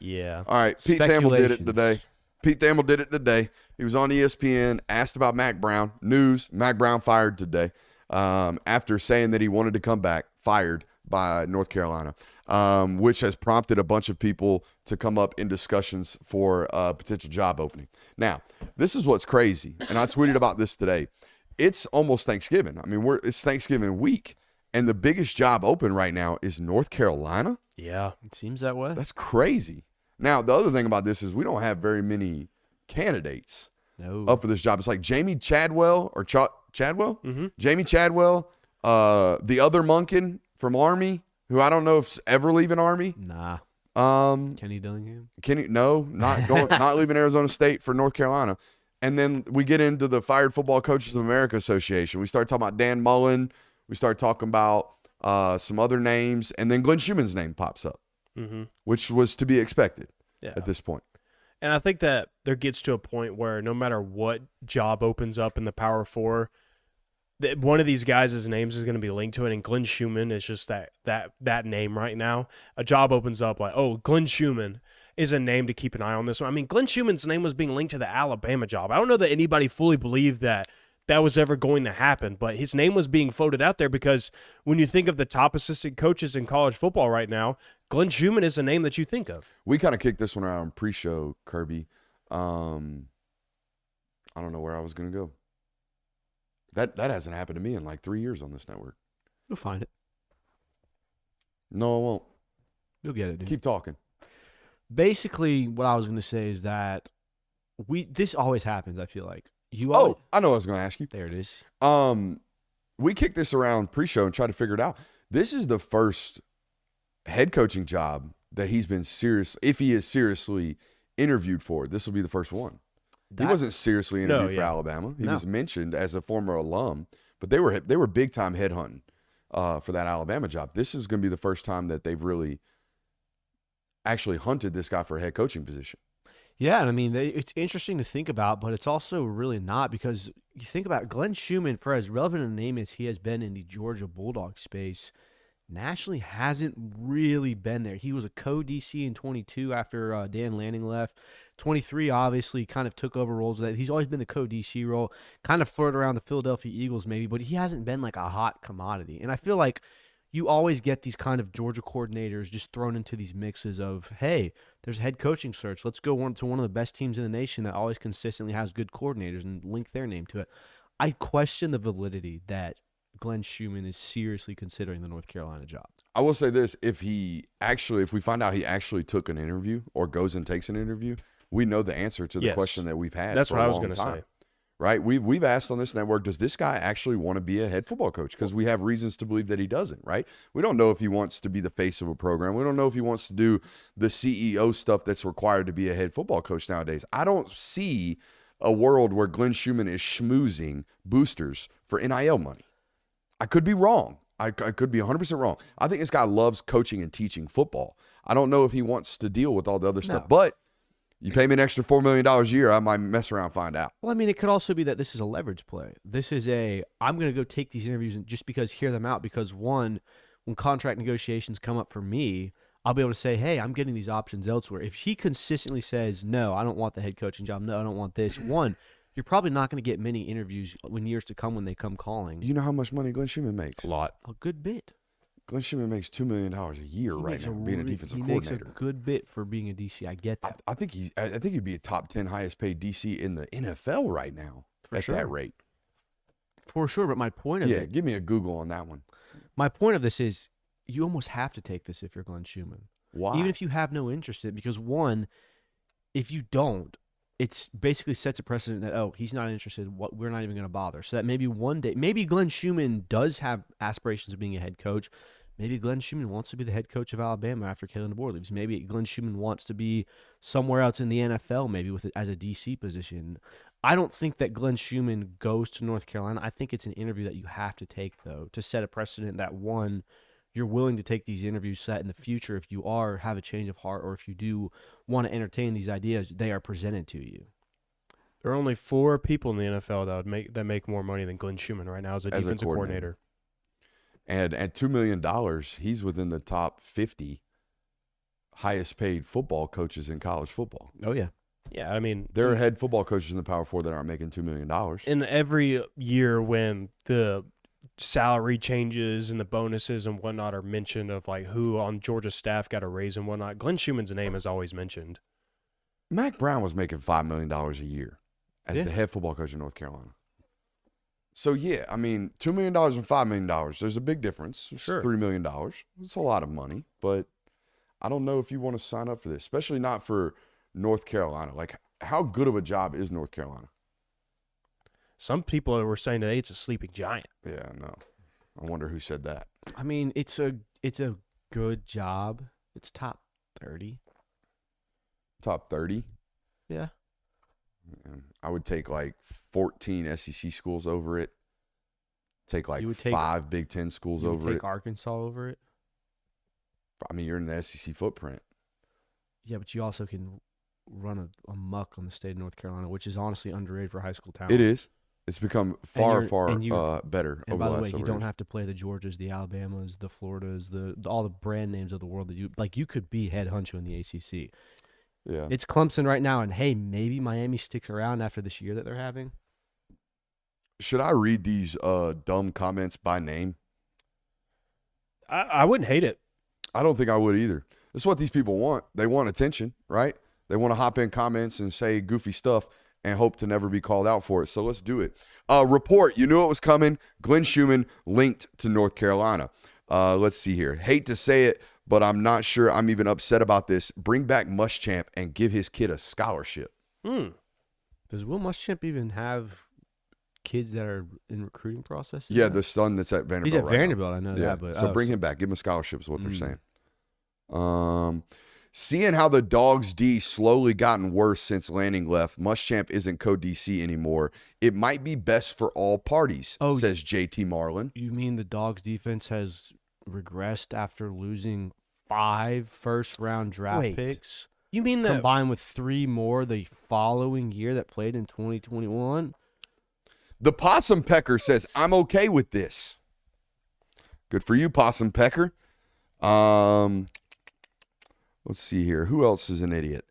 Yeah. All right, Pete Thamel did it today. He was on ESPN, asked about Mack Brown. News, Mack Brown fired today after saying that he wanted to come back, fired by North Carolina, which has prompted a bunch of people to come up in discussions for a potential job opening. Now, this is what's crazy, and I tweeted about this today. It's almost Thanksgiving. I mean, it's Thanksgiving week, and the biggest job open right now is North Carolina. Yeah, it seems that way. That's crazy. Now, the other thing about this is we don't have very many candidates up for this job. It's like Jamie Chadwell or Chadwell? Mm-hmm. Jamie Chadwell, the other Monken from Army, who I don't know if's ever leaving Army. Nah. Kenny Dillingham? Not leaving Arizona State for North Carolina. And then we get into the Fired Football Coaches of America Association. We start talking about Dan Mullen. We start talking about some other names. And then Glenn Schuman's name pops up, which was to be expected at this point. And I think that there gets to a point where no matter what job opens up in the Power Four, one of these guys' names is going to be linked to it, and Glenn Schuman is just that name right now. A job opens up like, oh, Glenn Schuman is a name to keep an eye on this one. I mean, Glenn Schuman's name was being linked to the Alabama job. I don't know that anybody fully believed that was ever going to happen, but his name was being floated out there because when you think of the top assistant coaches in college football right now, Glenn Schuman is a name that you think of. We kind of kicked this one around pre-show, Kirby. I don't know where I was going to go. That hasn't happened to me in like 3 years on this network. You'll find it. No, I won't. You'll get it, dude. Keep talking. Basically, what I was going to say is that this always happens, I feel like. I know what I was going to ask you. There it is. We kicked this around pre-show and tried to figure it out. This is the first head coaching job that he's been if he is seriously interviewed for. This will be the first one. He wasn't seriously interviewed for Alabama. He was mentioned as a former alum, but they were big time headhunting for that Alabama job. This is going to be the first time that they've really actually hunted this guy for a head coaching position. Yeah, and I mean, it's interesting to think about, but it's also really not because you think about Glenn Schuman, for as relevant a name as he has been in the Georgia Bulldog space, nationally hasn't really been there. He was a co-DC in 22 after Dan Lanning left. 23 obviously kind of took over roles of that. He's always been the co-DC role, kind of flirted around the Philadelphia Eagles maybe, but he hasn't been like a hot commodity. And I feel like you always get these kind of Georgia coordinators just thrown into these mixes of, hey, there's a head coaching search. Let's go to one of the best teams in the nation that always consistently has good coordinators and link their name to it. I question the validity that Glenn Schuman is seriously considering the North Carolina job. I will say this, if we find out he actually took an interview or goes and takes an interview, we know the answer to the question that we've had. That's for what I a was long going to time. say. Right? We've asked on this network, does this guy actually want to be a head football coach? Because we have reasons to believe that he doesn't, right? We don't know if he wants to be the face of a program. We don't know if he wants to do the CEO stuff that's required to be a head football coach nowadays. I don't see a world where Glenn Schuman is schmoozing boosters for NIL money. I could be wrong. I could be 100% wrong. I think this guy loves coaching and teaching football. I don't know if he wants to deal with all the other stuff, but you pay me an extra $4 million a year, I might mess around and find out. Well, I mean, it could also be that this is a leverage play. This is I'm going to go take these interviews and just hear them out because, one, when contract negotiations come up for me, I'll be able to say, hey, I'm getting these options elsewhere. If he consistently says, no, I don't want the head coaching job, no, I don't want this, one, you're probably not going to get many interviews in years to come when they come calling. You know how much money Glenn Schuman makes? A lot. A good bit. Glenn Schuman makes $2 million a year right now, being a defensive coordinator. He makes a good bit for being a DC. I get that. I think he'd be a top 10 highest paid DC in the NFL right now at that rate. For sure, but my point of give me a Google on that one. My point of this is you almost have to take this if you're Glenn Schuman. Why? Even if you have no interest in it, because one, if you don't, it's basically sets a precedent that, he's not interested, we're not even going to bother. So that maybe one day, maybe Glenn Schuman does have aspirations of being a head coach. Maybe Glenn Schuman wants to be the head coach of Alabama after Kalen DeBoer leaves. Maybe Glenn Schuman wants to be somewhere else in the NFL, maybe as a DC position. I don't think that Glenn Schuman goes to North Carolina. I think it's an interview that you have to take, though, to set a precedent that, one, you're willing to take these interviews so that in the future, if you have a change of heart or if you do want to entertain these ideas, they are presented to you. There are only 4 people in the NFL that make more money than Glenn Schuman right now as a defensive coordinator. And at $2 million, he's within the top 50 highest paid football coaches in college football. Oh yeah. Yeah, I mean, There are head football coaches in the Power Four that aren't making $2 million. in every year when the salary changes and the bonuses and whatnot are mentioned of like who on Georgia's staff got a raise and whatnot, Glenn Schuman's name is always mentioned. Mack Brown was making $5 million a year as Yeah. the head football coach in North Carolina. So, yeah, I mean, $2 million and $5 million, there's a big difference. It's Sure. $3 million. It's a lot of money, but I don't know if you want to sign up for this, especially not for North Carolina. Like, how good of a job is North Carolina? Some people were saying today it's a sleeping giant. Yeah, no. I wonder who said that. I mean, it's a good job. It's top 30. Top 30? Yeah. I would take like 14 SEC schools over it. Take like You would take- 5 Big Ten schools You would over take it. Arkansas over it. I mean, you're in the SEC footprint. Yeah, but you also can run a muck on the state of North Carolina, which is honestly underrated for high school talent. It is. It's become far, you're- far and you- better And over by the the last way, you several don't years. have to play the Georgias, the Alabamas, the Floridas, the all the brand names of the world that you could be head honcho in the ACC. Yeah. It's Clemson right now, and hey, maybe Miami sticks around after this year that they're having. Should I read these dumb comments by name? I wouldn't hate it. I don't think I would either. That's what these people want. They want attention, right? They want to hop in comments and say goofy stuff and hope to never be called out for it. So let's do it. Report, you knew it was coming. Glenn Schuman linked to North Carolina. Let's see here. Hate to say it, but I'm not sure I'm even upset about this. Bring back Muschamp and give his kid a scholarship. Does Will Muschamp even have kids that are in recruiting process? Yeah, the son that's at Vanderbilt. he's at right now. Vanderbilt. I know Yeah, that, but so bring him back. Give him a scholarship is what they're Mm. saying. Seeing how the Dogs D slowly gotten worse since Lanning left, Muschamp isn't co-DC anymore. It might be best for all parties, says JT Marlin. You mean the Dogs' defense has regressed after losing 5 first-round draft Wait. picks, You mean that? combined with 3 more the following year that played in 2021? The Possum Pecker says, I'm okay with this. Good for you, Possum Pecker. Let's see here. Who else is an idiot?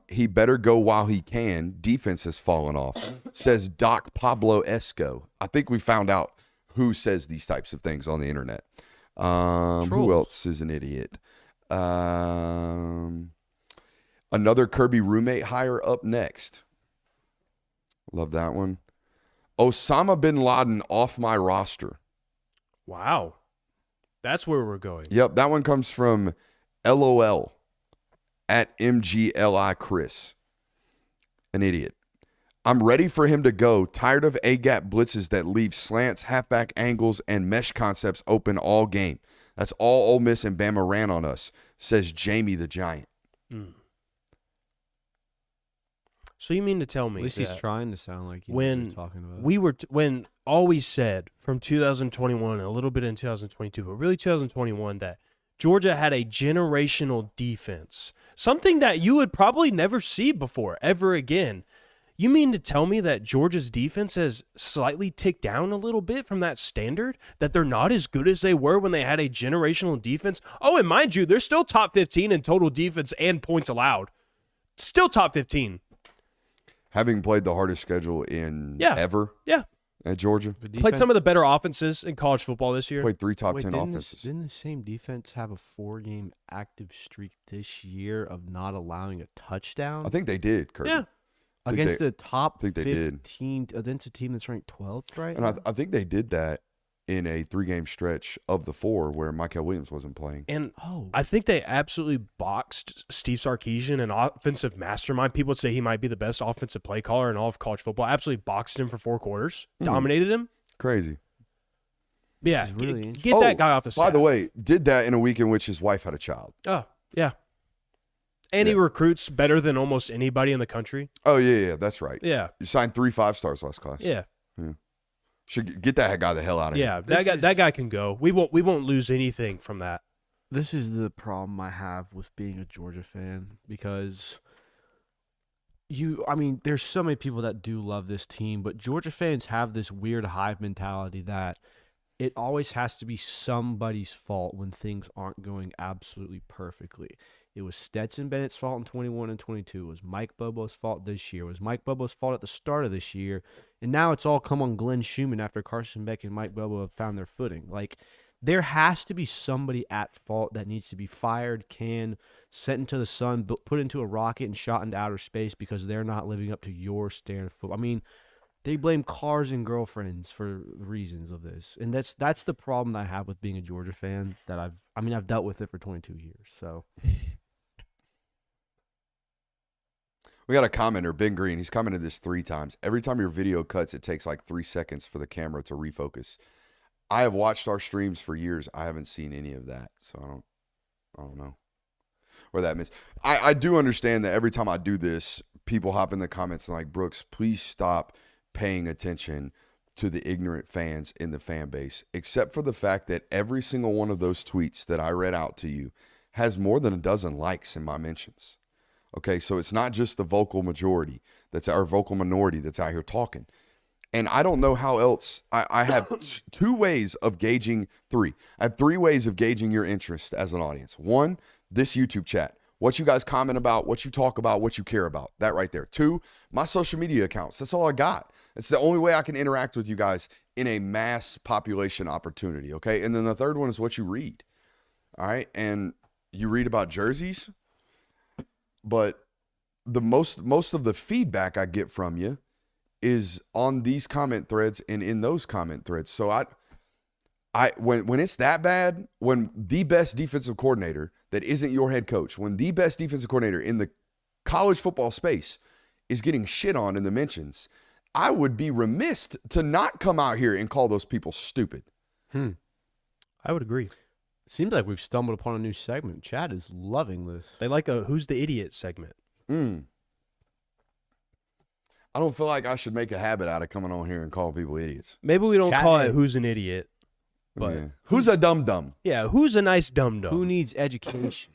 He better go while he can. Defense has fallen off, says Doc Pablo Esco. I think we found out who says these types of things on the internet. Who Trolls. else is an idiot? Another Kirby roommate hire up next. Love that one. Osama bin Laden off my roster. Wow, that's where we're going. Yep, that one comes from LOL at MGLI Chris. An idiot. I'm ready for him to go. Tired of A-gap blitzes that leave slants, halfback angles, and mesh concepts open all game. That's all Ole Miss and Bama ran on us, says Jamie the Giant. So you mean to tell me At least he's that trying to sound like he knows what when he's talking about. we were when always said from 2021 and a little bit in 2022, but really 2021 that Georgia had a generational defense, something that you would probably never see before ever again. You mean to tell me that Georgia's defense has slightly ticked down a little bit from that standard, that they're not as good as they were when they had a generational defense? Oh, and mind you, they're still top 15 in total defense and points allowed. Still top 15. Having played the hardest schedule in ever Yeah. at Georgia. Played some of the better offenses in college football this year. Played 3 top Wait, 10 didn't offenses. Didn't the same defense have a 4-game active streak this year of not allowing a touchdown I think they did, Kirby. Yeah. think against they- the top think they did. 15 against a team that's ranked 12th right And now? I think they did that in a 3-game stretch of the 4 where Michael Williams wasn't playing. And Oh, I think they absolutely boxed Steve Sarkisian, an offensive mastermind. People would say he might be the best offensive play caller in all of college football. Absolutely boxed him for 4 quarters, dominated him. Crazy. Yeah, is really get interesting. that guy off the By staff. the way, did that in a week in which his wife had a child. Oh, yeah. And he Yeah. recruits better than almost anybody in the country. Oh, yeah, that's right. Yeah, You signed 3 5-stars last class. yeah, Should get that guy the hell out of here. yeah. This That is- guy can go. We won't lose anything from that. this is the problem I have with being a Georgia fan because there's so many people that do love this team, but Georgia fans have this weird hive mentality that it always has to be somebody's fault when things aren't going absolutely perfectly. It was Stetson Bennett's fault in 21 and 22. It was Mike Bobo's fault this year. It was Mike Bobo's fault at the start of this year. And now it's all come on Glenn Schumann after Carson Beck and Mike Bobo have found their footing. Like, there has to be somebody at fault that needs to be fired, canned, sent into the sun, put into a rocket, and shot into outer space because they're not living up to your standard of football. I mean, they blame cars and girlfriends for the reasons of this, and that's the problem that I have with being a Georgia fan. That I've dealt with it for 22 years. So We got a commenter, Ben Green. He's commented this 3 times. Every time your video cuts, it takes like 3 seconds for the camera to refocus. I have watched our streams for years. I haven't seen any of that, so I don't know where that means. I do understand that every time I do this, people hop in the comments and like, Brooks, please stop paying attention to the ignorant fans in the fan base, except for the fact that every single one of those tweets that I read out to you has more than a dozen likes in my mentions. Okay, so it's not just the vocal majority that's our vocal minority that's out here talking. And I don't know how else. I have 2 ways of gauging 3. I have 3 ways of gauging your interest as an audience. 1, this YouTube chat. What you guys comment about, what you talk about, what you care about. That right there. 2, my social media accounts. That's all I got. It's the only way I can interact with you guys in a mass population opportunity, okay? And then the 3rd one is what you read, all right? And you read about jerseys, but the most of the feedback I get from you is on these comment threads and in those comment threads. So when it's that bad, when the best defensive coordinator that isn't your head coach, when the best defensive coordinator in the college football space is getting shit on in the mentions, I would be remiss to not come out here and call those people stupid. I would agree. Seems like we've stumbled upon a new segment. Chad is loving this. They like a Who's the Idiot segment. I don't feel like I should make a habit out of coming on here and calling people idiots. Maybe we don't Chat call it. it Who's an Idiot, but Who's a dum-dum? yeah, who's a nice dum-dum? Who needs education?